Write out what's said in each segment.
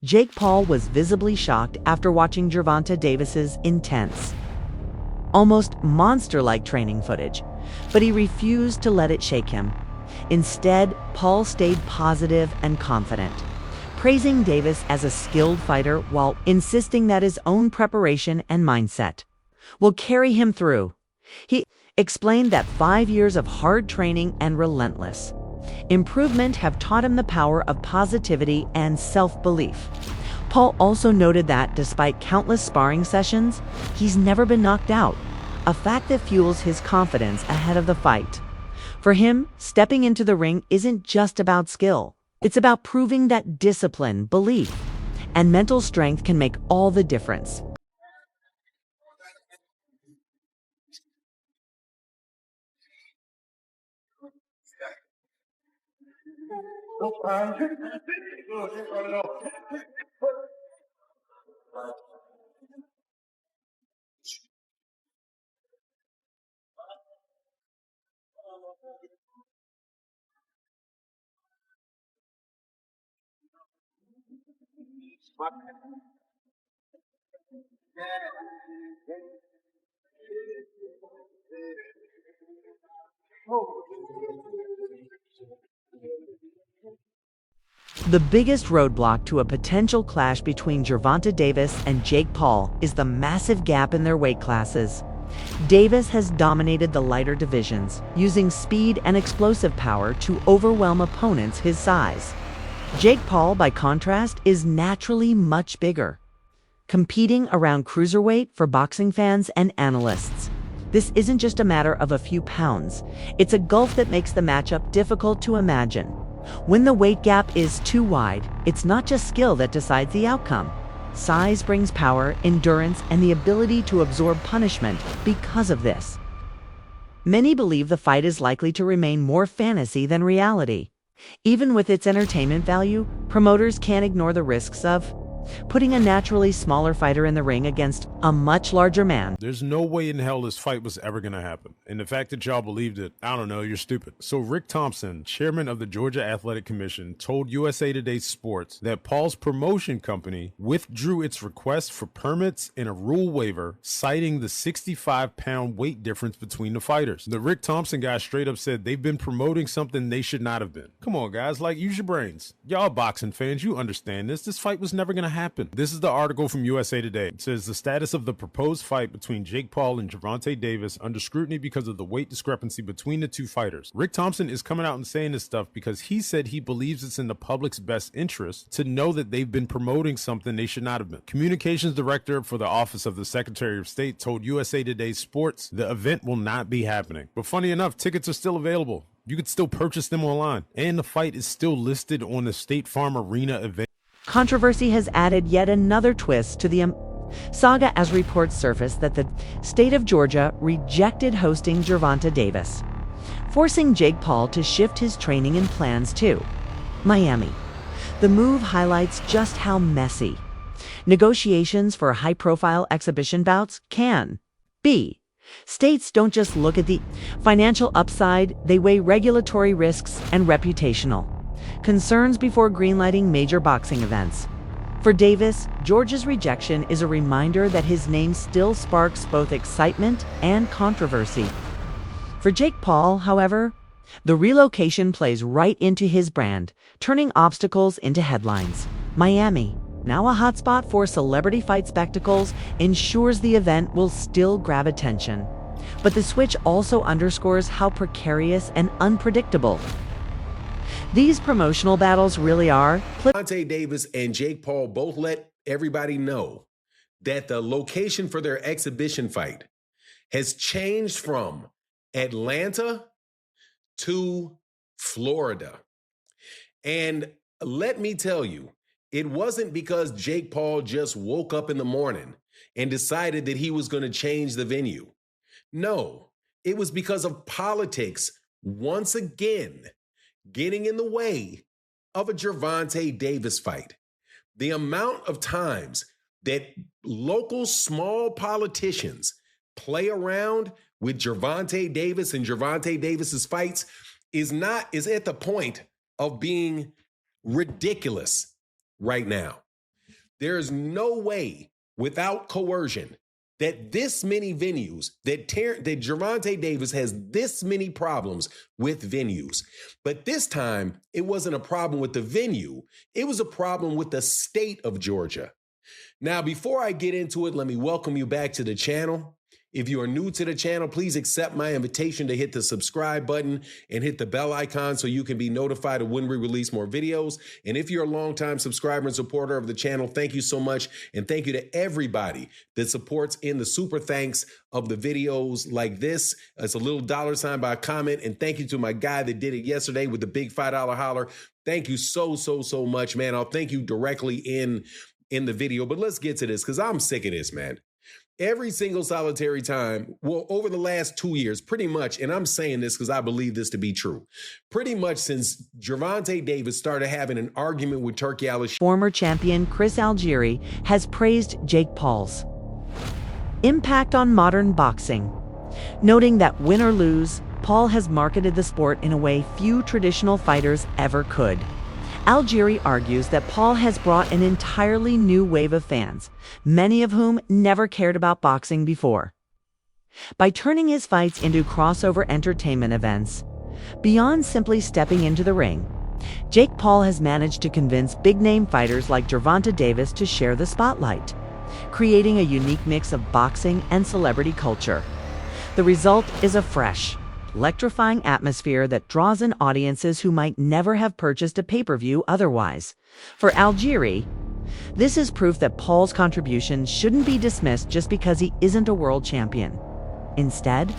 Jake Paul was visibly shocked after watching Gervonta Davis's intense, almost monster-like training footage, but he refused to let it shake him. Instead, Paul stayed positive and confident, praising Davis as a skilled fighter while insisting that his own preparation and mindset will carry him through. He explained that 5 years of hard training and relentless improvement have taught him the power of positivity and self-belief. Paul also noted that despite countless sparring sessions, he's never been knocked out, a fact that fuels his confidence ahead of the fight. For him, stepping into the ring isn't just about skill. It's about proving that discipline, belief, and mental strength can make all the difference. The biggest roadblock to a potential clash between Gervonta Davis and Jake Paul is the massive gap in their weight classes. Davis has dominated the lighter divisions, using speed and explosive power to overwhelm opponents his size. Jake Paul, by contrast, is naturally much bigger, competing around cruiserweight for boxing fans and analysts. This isn't just a matter of a few pounds. It's a gulf that makes the matchup difficult to imagine. When the weight gap is too wide, it's not just skill that decides the outcome. Size brings power, endurance, and the ability to absorb punishment because of this. Many believe the fight is likely to remain more fantasy than reality. Even with its entertainment value, promoters can't ignore the risks of putting a naturally smaller fighter in the ring against a much larger man. There's no way in hell this fight was ever going to happen. And the fact that y'all believed it, I don't know, you're stupid. So Rick Thompson, chairman of the Georgia Athletic Commission, told USA Today Sports that Paul's promotion company withdrew its request for permits and a rule waiver, citing the 65-pound weight difference between the fighters. The Rick Thompson guy straight up said they've been promoting something they should not have been. Come on, guys, like, use your brains. Y'all boxing fans, you understand this. This fight was never going to happen. This is the article from USA Today. It says the status of the proposed fight between Jake Paul and Gervonta Davis under scrutiny because of the weight discrepancy between the two fighters. Rick Thompson is coming out and saying this stuff because he said he believes it's in the public's best interest to know that they've been promoting something they should not have been. Communications director for the Office of the Secretary of State told USA Today Sports the event will not be happening. But funny enough, tickets are still available. You could still purchase them online, and the fight is still listed on the State Farm Arena event. Controversy has added yet another twist to the saga as reports surface that the state of Georgia rejected hosting Gervonta Davis, forcing Jake Paul to shift his training and plans to Miami. The move highlights just how messy negotiations for high-profile exhibition bouts can be. States don't just look at the financial upside, they weigh regulatory risks and reputational concerns before greenlighting major boxing events. For Davis, Georgia's rejection is a reminder that his name still sparks both excitement and controversy. For Jake Paul, however, the relocation plays right into his brand, turning obstacles into headlines. Miami, now a hotspot for celebrity fight spectacles, ensures the event will still grab attention. But the switch also underscores how precarious and unpredictable these promotional battles really are. Gervonta Davis and Jake Paul both let everybody know that the location for their exhibition fight has changed from Atlanta to Florida. And let me tell you, it wasn't because Jake Paul just woke up in the morning and decided that he was going to change the venue. No, it was because of politics once again getting in the way of a Gervonta Davis fight. The amount of times that local small politicians play around with Gervonta Davis and Gervonta Davis's fights is at the point of being ridiculous right now. There is no way without coercion that this many venues, that Gervonta Davis has this many problems with venues. But this time, it wasn't a problem with the venue. It was a problem with the state of Georgia. Now, before I get into it, let me welcome you back to the channel. If you are new to the channel, please accept my invitation to hit the subscribe button and hit the bell icon so you can be notified of when we release more videos. And if you're a longtime subscriber and supporter of the channel, thank you so much. And thank you to everybody that supports in the super thanks of the videos like this. It's a little dollar sign by a comment. And thank you to my guy that did it yesterday with the big $5 holler. Thank you so much, man. I'll thank you directly in the video. But let's get to this because I'm sick of this, man. Every single solitary time, well, over the last 2 years, pretty much, and I'm saying this because I believe this to be true, pretty much since Gervonta Davis started having an argument with Turkey Al-Sham. Former champion Chris Algieri has praised Jake Paul's impact on modern boxing, noting that win or lose, Paul has marketed the sport in a way few traditional fighters ever could. Algieri argues that Paul has brought an entirely new wave of fans, many of whom never cared about boxing before. By turning his fights into crossover entertainment events, beyond simply stepping into the ring, Jake Paul has managed to convince big-name fighters like Gervonta Davis to share the spotlight, creating a unique mix of boxing and celebrity culture. The result is a fresh, electrifying atmosphere that draws in audiences who might never have purchased a pay-per-view otherwise. For Algieri, this is proof that Paul's contribution shouldn't be dismissed just because he isn't a world champion. Instead,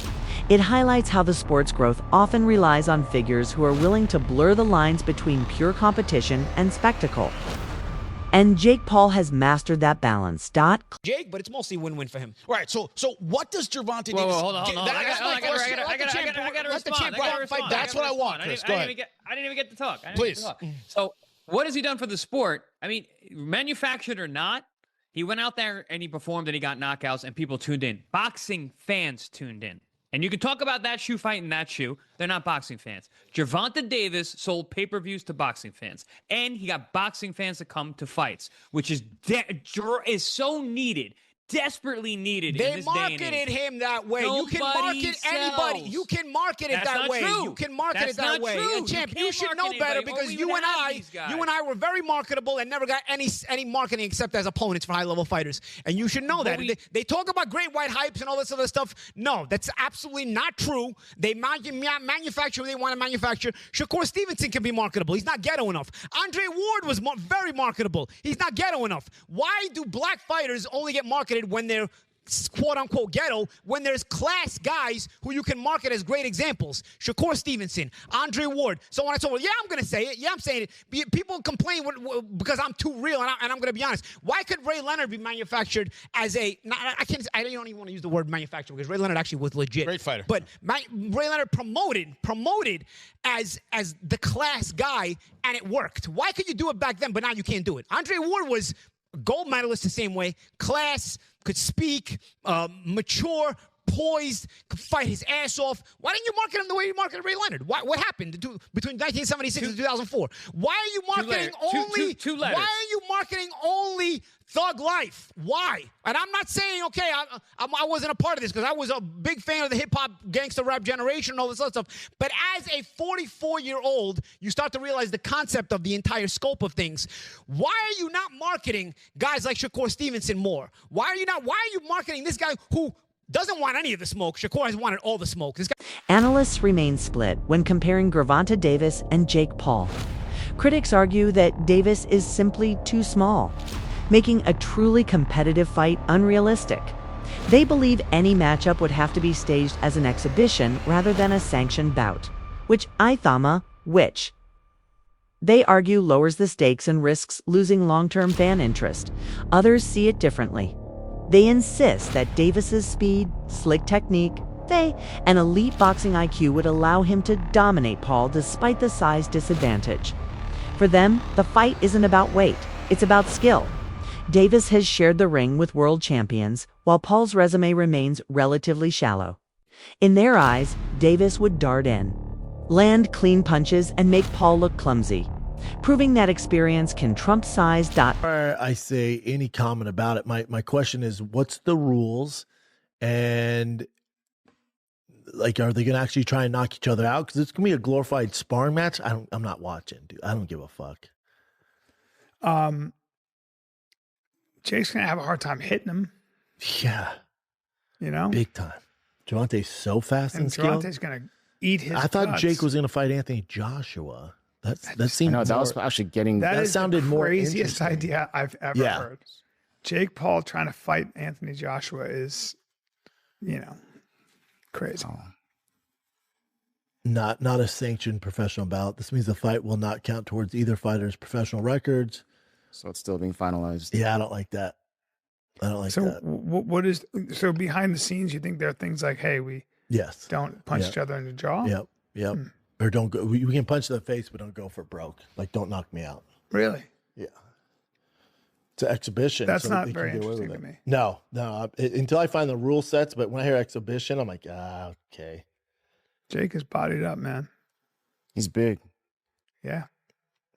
it highlights how the sport's growth often relies on figures who are willing to blur the lines between pure competition and spectacle. And Jake Paul has mastered that balance. Jake, but it's mostly win-win for him. Right. So what does Gervonta Davis? Hold on. I gotta respond. That's what I want, Chris. Go ahead. I didn't even get to talk. Please. So what has he done for the sport? I mean, manufactured or not, he went out there and he performed and he got knockouts and people tuned in. Boxing fans tuned in. And you can talk about that shoe fight and that shoe. They're not boxing fans. Gervonta Davis sold pay-per-views to boxing fans. And he got boxing fans to come to fights, which is so needed. Desperately needed in this day and age. They marketed him that way. You can market anybody. You can market it that way. You can market it that way. And champ, you should know better because you and I were very marketable and never got any marketing except as opponents for high-level fighters. And you should know that. They talk about great white hypes and all this other stuff. No, that's absolutely not true. They manufacture what they want to manufacture. Shakur Stevenson can be marketable. He's not ghetto enough. Andre Ward was very marketable. He's not ghetto enough. Why do black fighters only get marketed when they're quote-unquote ghetto, when there's class guys who you can market as great examples? Shakur Stevenson, Andre Ward, so on and so forth. Yeah, I'm going to say it. Yeah, I'm saying it. People complain because I'm too real, and I'm going to be honest. Why could Ray Leonard be manufactured as a... I don't even want to use the word manufactured because Ray Leonard actually was legit. Great fighter. But Ray Leonard promoted as the class guy, and it worked. Why could you do it back then, but now you can't do it? Andre Ward was gold medalist the same way, class, could speak, mature, poised, could fight his ass off. Why didn't you market him the way you marketed Ray Leonard? What happened between 1976 and 2004? Why are you marketing Why are you marketing only Thug Life? Why? And I'm not saying, okay, I wasn't a part of this because I was a big fan of the hip-hop gangster rap generation and all this other stuff. But as a 44-year-old, you start to realize the concept of the entire scope of things. Why are you not marketing guys like Shakur Stevenson more? Why are you marketing this guy who doesn't want any of the smoke? Shakur has wanted all the smoke. Analysts remain split when comparing Gervonta Davis and Jake Paul. Critics argue that Davis is simply too small, making a truly competitive fight unrealistic. They believe any matchup would have to be staged as an exhibition rather than a sanctioned bout, which they argue lowers the stakes and risks losing long-term fan interest. Others see it differently. They insist that Davis's speed, slick technique, and elite boxing IQ would allow him to dominate Paul despite the size disadvantage. For them, the fight isn't about weight, it's about skill. Davis has shared the ring with world champions, while Paul's resume remains relatively shallow. In their eyes, Davis would dart in, land clean punches, and make Paul look clumsy. proving that experience can trump size. I say any comment about it. My question is, what's the rules? And like, are they going to actually try and knock each other out? Because it's going to be a glorified sparring match. I'm not watching, dude. I don't give a fuck. Jake's going to have a hard time hitting him. Yeah. You know? Big time. Gervonta's so fast and skilled. Gervonta's going to eat his I thought guts. Jake was going to fight Anthony Joshua. That seemed no, that was actually getting. That sounded more craziest interesting. idea I've ever heard. Jake Paul trying to fight Anthony Joshua is, crazy. Oh. Not a sanctioned professional bout. This means the fight will not count towards either fighter's professional records. So it's still being finalized. Yeah, I don't like that. I don't like that. What is so behind the scenes? You think there are things like, hey, we don't punch each other in the jaw. Yep. Or don't go. We can punch in the face, but don't go for broke. Like, don't knock me out. Really? Yeah. It's an exhibition. That's so not very interesting to me. No. Until I find the rule sets, but when I hear exhibition, I'm like, okay. Jake is bodied up, man. He's big. Yeah.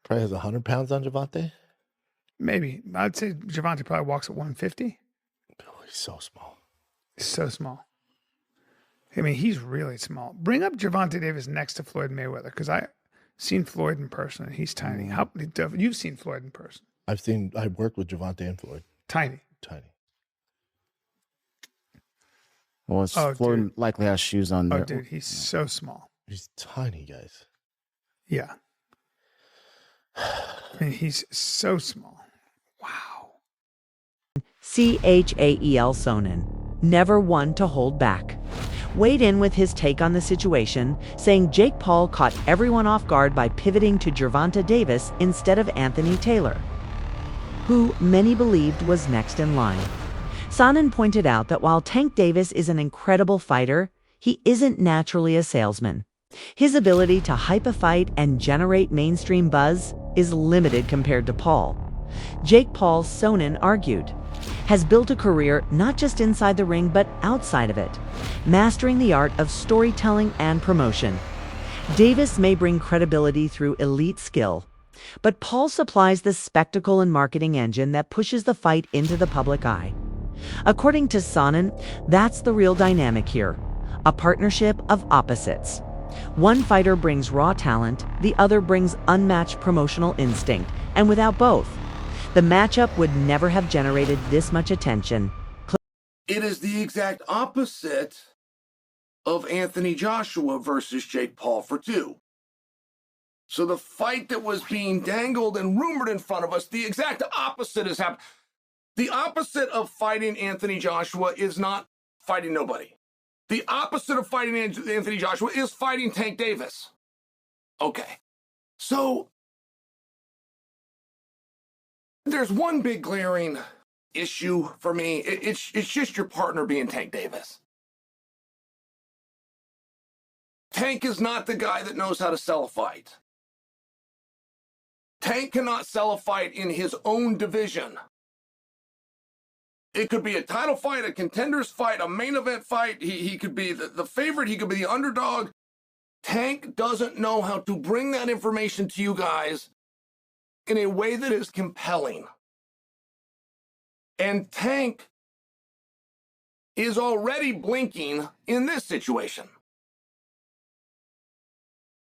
Probably has 100 pounds on Gervonta. Maybe. I'd say Gervonta probably walks at 150. Oh, he's so small. He's so small. I mean, he's really small. Bring up Gervonta Davis next to Floyd Mayweather, because I've seen Floyd in person, and he's tiny. You've seen Floyd in person. I've worked with Gervonta and Floyd. Tiny. Well, Floyd likely has shoes on there. Oh, dude, he's so small. He's tiny, guys. Yeah. I mean, he's so small. Wow. CHAEL Sonnen, never one to hold back, weighed in with his take on the situation, saying Jake Paul caught everyone off guard by pivoting to Gervonta Davis instead of Anthony Taylor, who many believed was next in line. Sonnen pointed out that while Tank Davis is an incredible fighter, he isn't naturally a salesman. His ability to hype a fight and generate mainstream buzz is limited compared to Paul. Jake Paul, Sonnen argued, has built a career not just inside the ring but outside of it, mastering the art of storytelling and promotion. Davis may bring credibility through elite skill, but Paul supplies the spectacle and marketing engine that pushes the fight into the public eye. According to Sonnen, that's the real dynamic here, a partnership of opposites. One fighter brings raw talent, the other brings unmatched promotional instinct, and without both, the matchup would never have generated this much attention. It is the exact opposite of Anthony Joshua versus Jake Paul for 2. So the fight that was being dangled and rumored in front of us, the exact opposite has happened. The opposite of fighting Anthony Joshua is not fighting nobody. The opposite of fighting Anthony Joshua is fighting Tank Davis. Okay. So there's one big glaring issue for me. It's just your partner being Tank Davis. Tank is not the guy that knows how to sell a fight. Tank cannot sell a fight in his own division. It could be a title fight, a contenders fight, a main event fight. He could be the favorite. He could be the underdog. Tank doesn't know how to bring that information to you guys in a way that is compelling. And Tank is already blinking in this situation.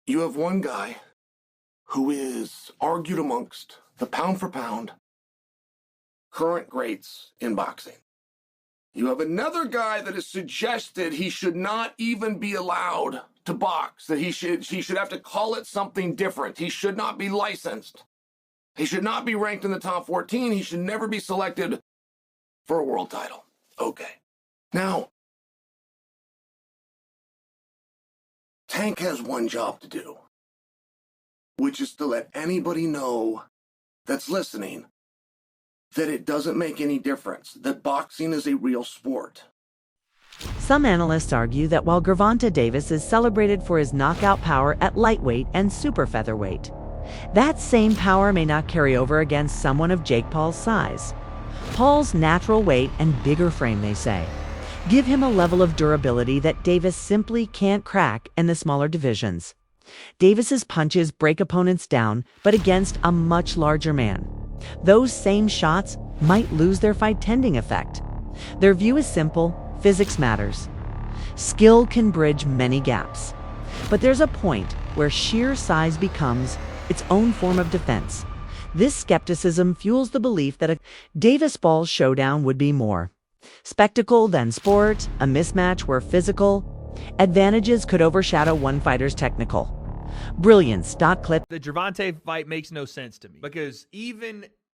You have one guy who is argued amongst the pound for pound current greats in boxing. You have another guy that has suggested he should not even be allowed to box, that he should have to call it something different. He should not be licensed. He should not be ranked in the top 14. He should never be selected for a world title. Okay. Now, Tank has one job to do, which is to let anybody know that's listening that it doesn't make any difference, that boxing is a real sport. Some analysts argue that while Gervonta Davis is celebrated for his knockout power at lightweight and super featherweight, that same power may not carry over against someone of Jake Paul's size. Paul's natural weight and bigger frame, they say, give him a level of durability that Davis simply can't crack in the smaller divisions. Davis's punches break opponents down, but against a much larger man. Those same shots might lose their fight-tending effect. Their view is simple: physics matters. Skill can bridge many gaps. But there's a point where sheer size becomes its own form of defense. This skepticism fuels the belief that a Davis-Paul showdown would be more spectacle than sport, a mismatch where physical advantages could overshadow one fighter's technical brilliance. Clip. The Gervonta fight makes no sense to me because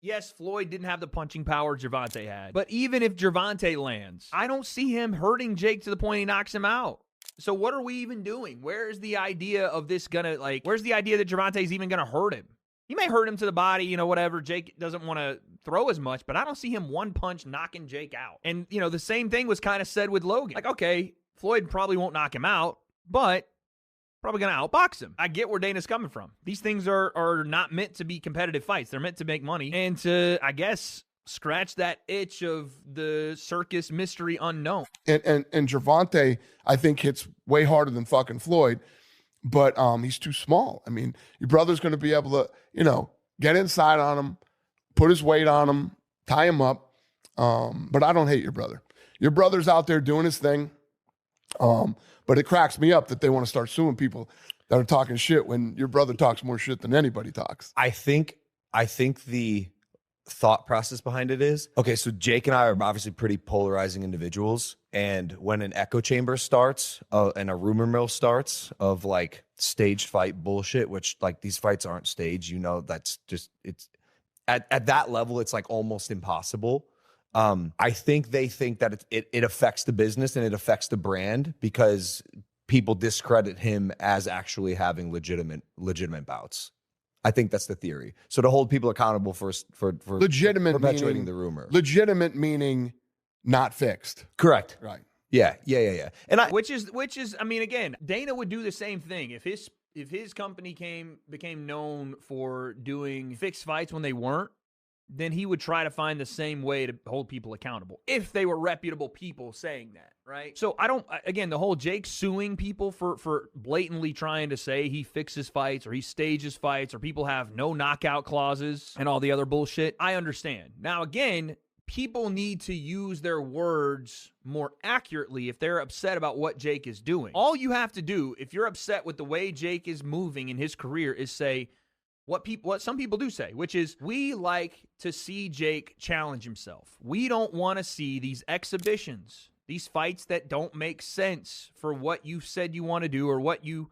yes, Floyd didn't have the punching power Gervonta had, but even if Gervonta lands, I don't see him hurting Jake to the point he knocks him out. So what are we even doing? Where's the idea of this where's the idea that Gervonta's even gonna hurt him? He may hurt him to the body, whatever. Jake doesn't want to throw as much, but I don't see him one punch knocking Jake out. And, the same thing was kind of said with Logan. Like, okay, Floyd probably won't knock him out, but probably going to outbox him. I get where Dana's coming from. These things are not meant to be competitive fights. They're meant to make money and to, I guess, scratch that itch of the circus mystery unknown. And Gervonta, I think, hits way harder than fucking Floyd, but he's too small. I mean, your brother's going to be able to, get inside on him, put his weight on him, tie him up. But I don't hate your brother. Your brother's out there doing his thing. But it cracks me up that they want to start suing people that are talking shit when your brother talks more shit than anybody talks. I think the thought process behind it is, okay, so Jake and I are obviously pretty polarizing individuals. And when an echo chamber starts and a rumor mill starts of like staged fight bullshit, which like these fights aren't staged, that's just, it's at that level, it's like almost impossible. I think they think that it affects the business and it affects the brand because people discredit him as actually having legitimate bouts. I think that's the theory. So to hold people accountable for legitimate perpetuating the rumor. Legitimate meaning not fixed. Correct. Right. Yeah. And which is, I mean, again, Dana would do the same thing if his company became known for doing fixed fights when they weren't. Then he would try to find the same way to hold people accountable if they were reputable people saying that, right? So the whole Jake suing people for blatantly trying to say he fixes fights or he stages fights or people have no knockout clauses and all the other bullshit, I understand. Now, again, people need to use their words more accurately if they're upset about what Jake is doing. All you have to do, if you're upset with the way Jake is moving in his career, is say, what some people do say, which is, we like to see Jake challenge himself. We don't want to see these exhibitions, these fights that don't make sense for what you said you want to do or what you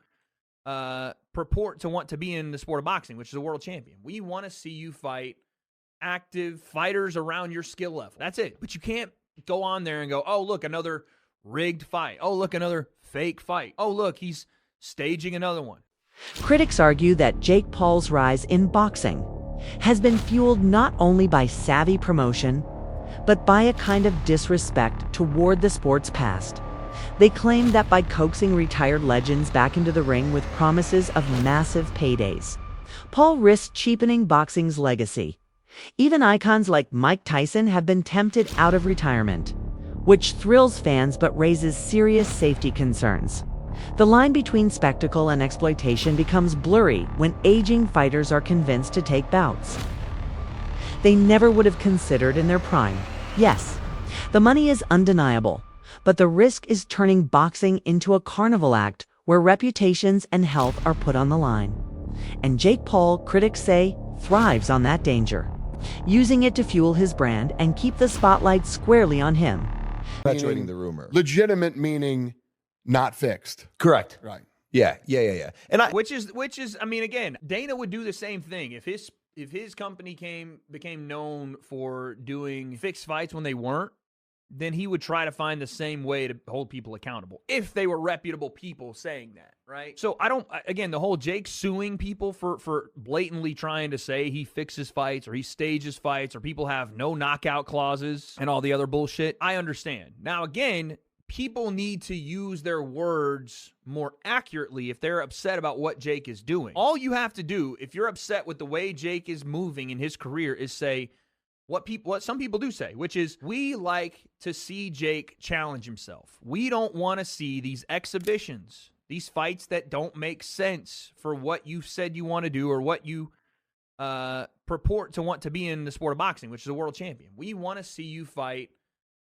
purport to want to be in the sport of boxing, which is a world champion. We want to see you fight active fighters around your skill level. That's it. But you can't go on there and go, oh, look, another rigged fight. Oh, look, another fake fight. Oh, look, he's staging another one. Critics argue that Jake Paul's rise in boxing has been fueled not only by savvy promotion, but by a kind of disrespect toward the sport's past. They claim that by coaxing retired legends back into the ring with promises of massive paydays, Paul risked cheapening boxing's legacy. Even icons like Mike Tyson have been tempted out of retirement, which thrills fans but raises serious safety concerns. The line between spectacle and exploitation becomes blurry when aging fighters are convinced to take bouts they never would have considered in their prime. Yes, the money is undeniable, but the risk is turning boxing into a carnival act where reputations and health are put on the line. And Jake Paul, critics say, thrives on that danger, using it to fuel his brand and keep the spotlight squarely on him. Perpetuating the rumor. Legitimate meaning not fixed. Correct. Right. Yeah. And which is, I mean, again, Dana would do the same thing if his company became known for doing fixed fights when they weren't. Then he would try to find the same way to hold people accountable if they were reputable people saying that, right? So the whole Jake suing people for blatantly trying to say he fixes fights or he stages fights or people have no knockout clauses and all the other bullshit, I understand. Now, again, people need to use their words more accurately if they're upset about what Jake is doing. All you have to do, if you're upset with the way Jake is moving in his career, is say what some people do say, which is, we like to see Jake challenge himself. We don't want to see these exhibitions, These fights that don't make sense for what you said you want to do or what you purport to want to be in the sport of boxing, which is a world champion. We want to see you fight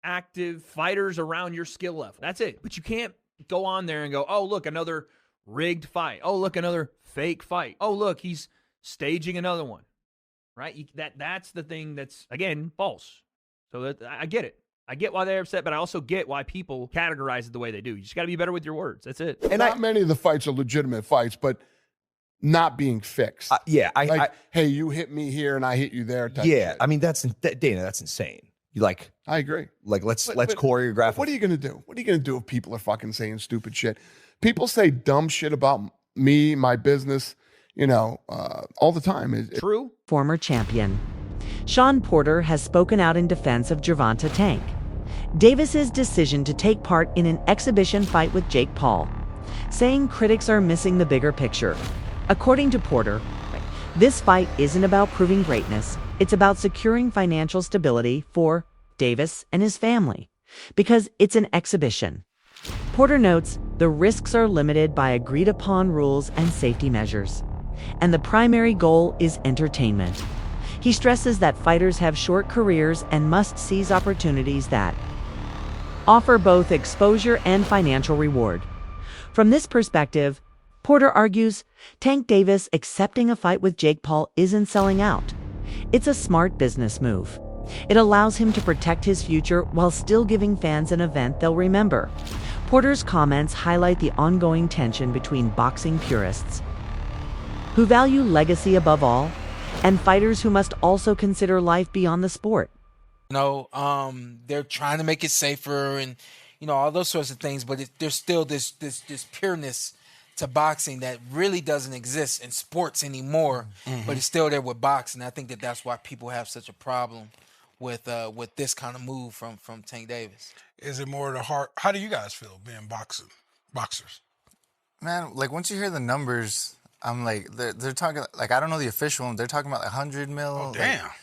active fighters around your skill level. That's it. But you can't go on there and go, oh, look, another rigged fight. Oh, look, another fake fight. Oh, look, he's staging another one. Right? That's the thing that's, again, false. So I get it. I get why they're upset, but I also get why people categorize it the way they do. You just got to be better with your words. That's it. And not many of the fights are legitimate fights, but not being fixed. Hey, you hit me here and I hit you there. Yeah, I mean, Dana, that's insane. You I agree. Like, let's choreograph. What are you going to do? What are you going to do if people are fucking saying stupid shit? People say dumb shit about me, my business, all the time. True. Former champion. Sean Porter has spoken out in defense of Gervonta Tank Davis's decision to take part in an exhibition fight with Jake Paul, saying critics are missing the bigger picture. According to Porter, this fight isn't about proving greatness. It's about securing financial stability for Davis and his family, because it's an exhibition. Porter notes the risks are limited by agreed-upon rules and safety measures, and the primary goal is entertainment. He stresses that fighters have short careers and must seize opportunities that offer both exposure and financial reward. From this perspective, Porter argues Tank Davis accepting a fight with Jake Paul isn't selling out. It's a smart business move. It allows him to protect his future while still giving fans an event they'll remember. Porter's comments highlight the ongoing tension between boxing purists, who value legacy above all, and fighters who must also consider life beyond the sport. They're trying to make it safer and, all those sorts of things, but there's still this pureness to boxing that really doesn't exist in sports anymore, but it's still there with boxing. I think that's why people have such a problem with this kind of move from Tank Davis. Is it more the heart? How do you guys feel being boxers? Man, like once you hear the numbers, I'm like, they're talking, like, I don't know the official one. They're talking about like 100 mil. Oh, damn. Like,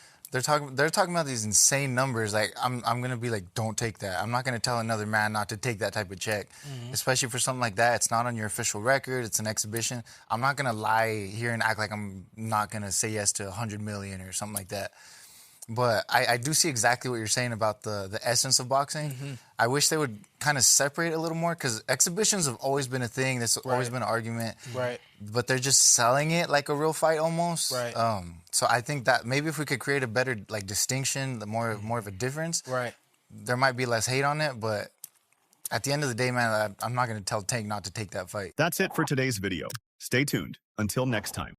they're talking about these insane numbers. Like, I'm going to be like, don't take that. I'm not going to tell another man not to take that type of check, especially for something like that. It's not on your official record. It's an exhibition. I'm not going to lie here and act like I'm not going to say yes to 100 million or something like that. But I do see exactly what you're saying about the essence of boxing. I wish they would kind of separate a little more, because exhibitions have always been a thing. That's always been an argument. Right. But they're just selling it like a real fight almost. Right. So I think that maybe if we could create a better distinction, more of a difference, there might be less hate on it. But at the end of the day, man, I'm not going to tell Tank not to take that fight. That's it for today's video. Stay tuned. Until next time.